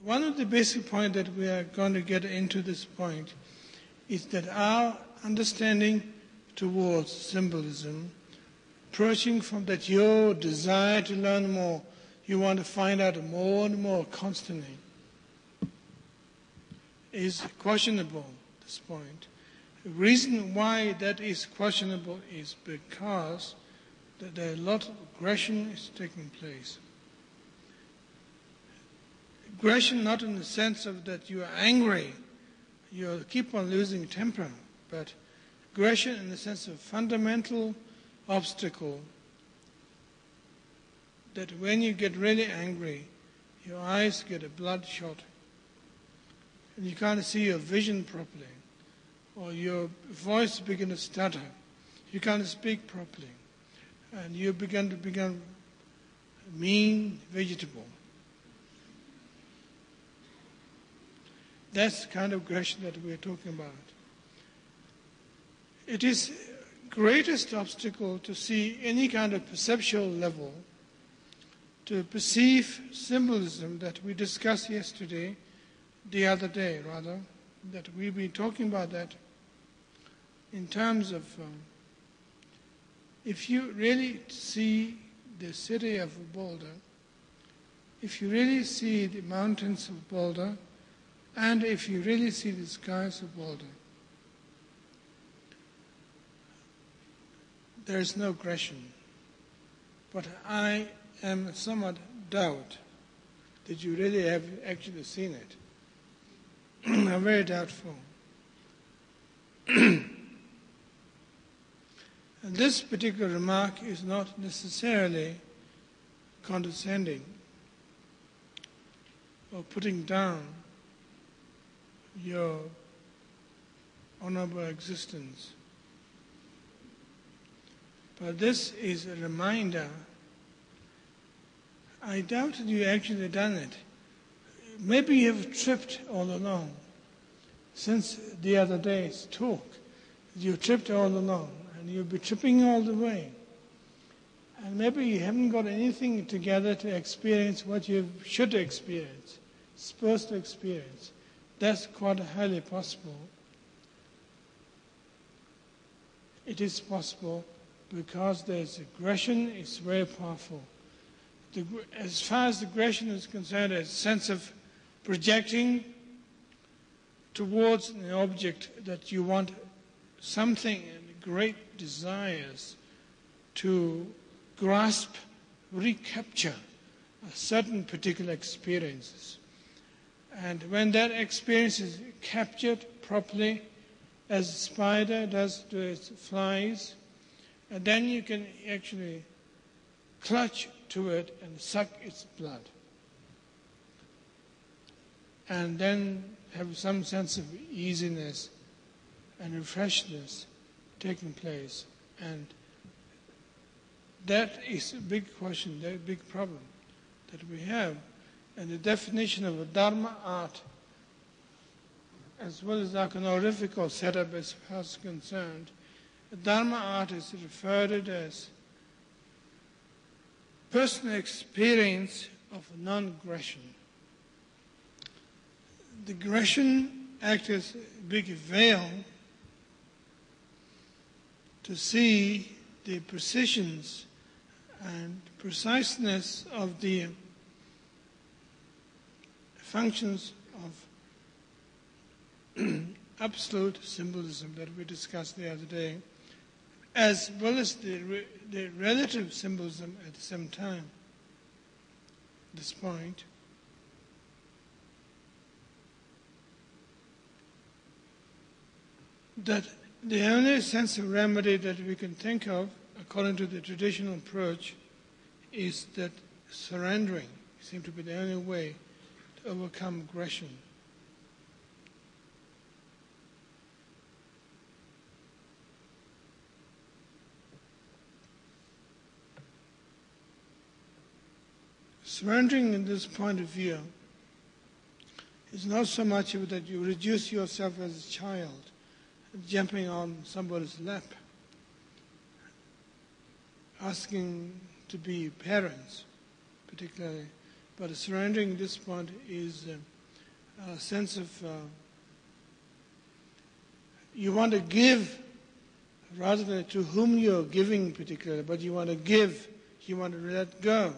one of the basic points that we are going to get into this point is that our understanding towards symbolism, approaching from that your desire to learn more, you want to find out more and more constantly, is questionable at this point. The reason why that is questionable is because there are a lot of aggression is taking place. Aggression not in the sense of that you are angry, you keep on losing temper, but aggression in the sense of fundamental obstacle that when you get really angry, your eyes get a bloodshot and you can't see your vision properly, or your voice begins to stutter, you can't speak properly, and you begin to become mean, vegetable. That's the kind of aggression that we're talking about. It is greatest obstacle to see any kind of perceptual level, to perceive symbolism that we discussed yesterday, the other day rather, that we've been talking about that in terms of if you really see the city of Boulder, if you really see the mountains of Boulder, and if you really see the skies of Boulder, there is no aggression. But I am somewhat doubt that you really have actually seen it. I'm very doubtful. And this particular remark is not necessarily condescending or putting down your honorable existence. But this is a reminder. I doubt that you actually done it. Maybe you have tripped all along. Since the other day's talk, you tripped all along, and you'll be tripping all the way. And maybe you haven't got anything together to experience what you should experience, supposed to experience. That's quite highly possible. It is possible because there's aggression, it's very powerful. As far as aggression is concerned, a sense of projecting towards an object that you want something and great desires to grasp, recapture a certain particular experiences. And when that experience is captured properly, as a spider does to its flies, and then you can actually clutch to it and suck its blood. And then have some sense of easiness and refreshness taking place. And that is a big question, a big problem that we have. And the definition of a Dharma art, as well as iconographical setup as far as concerned, a Dharma art is referred to as personal experience of non-aggression. The aggression acts as a big veil to see the precisions and preciseness of the functions of absolute symbolism that we discussed the other day, as well as the relative symbolism at the same time. At this point, that the only sense of remedy that we can think of, according to the traditional approach, is that surrendering seems to be the only way to overcome aggression. Surrendering in this point of view is not so much that you reduce yourself as a child, jumping on somebody's lap, asking to be parents, particularly. But surrendering at this point is a sense of you want to give rather than to whom you're giving particularly, but you want to give, you want to let go.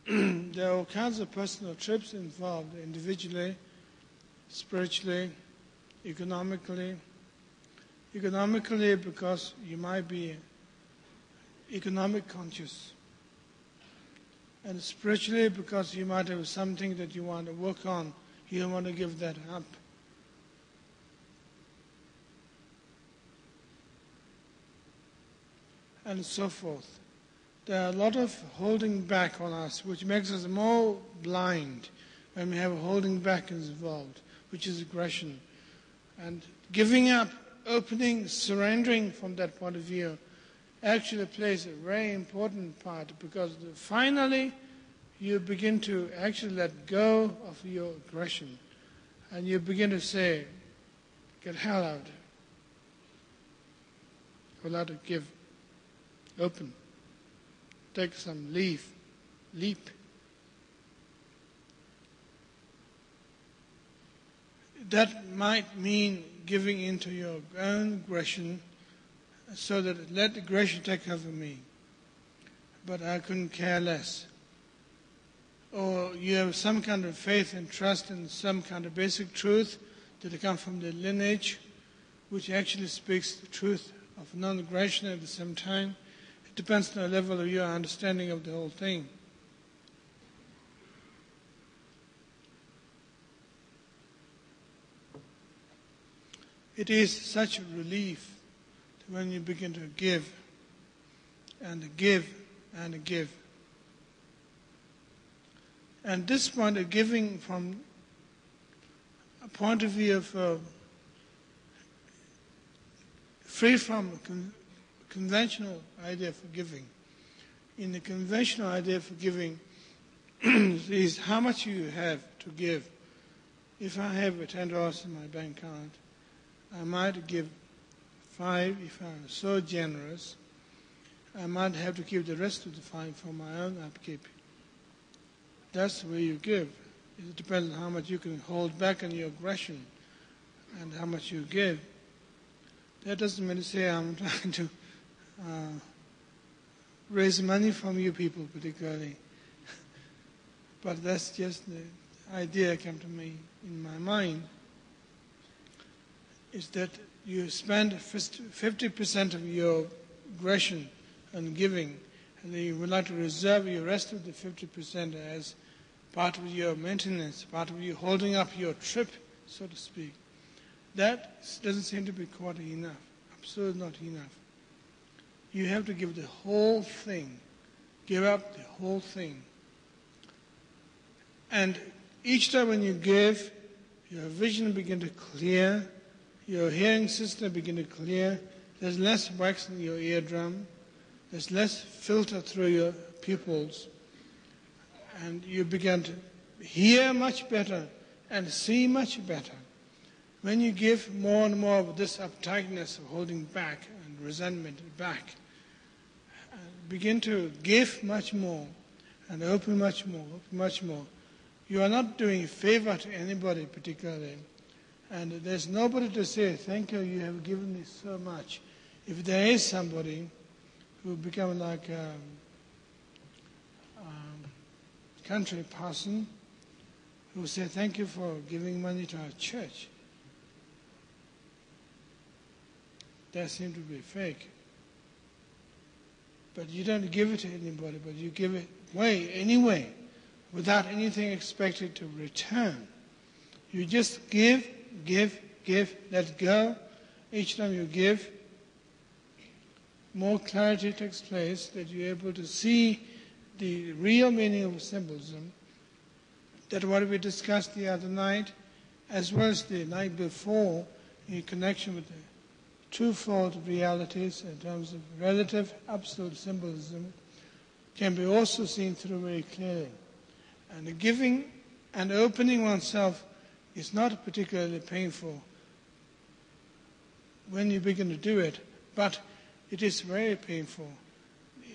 There are all kinds of personal trips involved, individually, spiritually, economically. Economically, because you might be economic conscious. And spiritually, because you might have something that you want to work on. You don't want to give that up. And so forth. There are a lot of holding back on us, which makes us more blind when we have a holding back involved, which is aggression. And giving up, opening, surrendering from that point of view actually plays a very important part, because finally you begin to actually let go of your aggression and you begin to say, get hell out. You're allowed to give, open, take some leap. That might mean giving into your own aggression so that let aggression take over me. But I couldn't care less. Or you have some kind of faith and trust in some kind of basic truth that comes from the lineage, which actually speaks the truth of non-aggression at the same time. It depends on the level of your understanding of the whole thing. It is such a relief when you begin to give and give and give. And this point of giving from a point of view of free from conventional idea for giving. In the conventional idea for giving is how much you have to give. If I have $10 in my bank account, I might give 5 if I'm so generous. I might have to keep the rest of the 5 for my own upkeep. That's the way you give. It depends on how much you can hold back on your aggression and how much you give. That doesn't mean to say I'm trying to raise money from you people particularly. But that's just the idea that came to me in my mind, is that you spend 50% of your aggression on giving, and then you would like to reserve the rest of the 50% as part of your maintenance, part of you holding up your trip, so to speak. That doesn't seem to be quite enough, absolutely not enough. You have to give the whole thing, give up the whole thing. And each time when you give, your vision begins to clear, your hearing system begins to clear, there's less wax in your eardrum, there's less filter through your pupils, and you begin to hear much better and see much better. When you give more and more of this uptightness of holding back and resentment back, begin to give much more and open much more, you are not doing a favor to anybody particularly. And there's nobody to say, thank you, you have given me so much. If there is somebody who become like a country person who say, thank you for giving money to our church, that seems to be fake. But you don't give it to anybody, but you give it away anyway, without anything expected to return. You just give, let go. Each time you give, more clarity takes place, that you're able to see the real meaning of symbolism, that what we discussed the other night, as well as the night before, in connection with the twofold realities in terms of relative absolute symbolism, can be also seen through very clearly. And the giving and opening oneself is not particularly painful when you begin to do it, but it is very painful.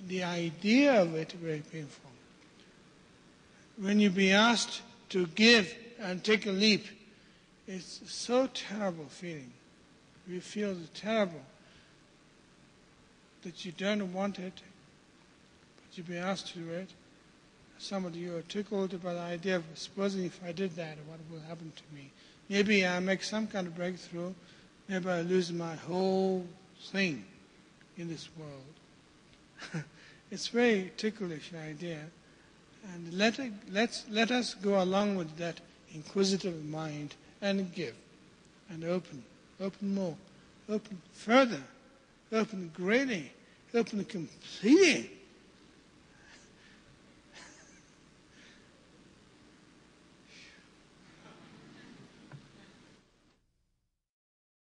The idea of it is very painful. When you be asked to give and take a leap. It's so terrible feeling. You feel terrible that you don't want it, but you've been asked to do it. Some of you are tickled by the idea of supposing if I did that, what will happen to me? Maybe I make some kind of breakthrough. Maybe I lose my whole thing in this world. It's a very ticklish idea. And let us go along with that inquisitive mind and give and open more, open further, open greatly, open completely.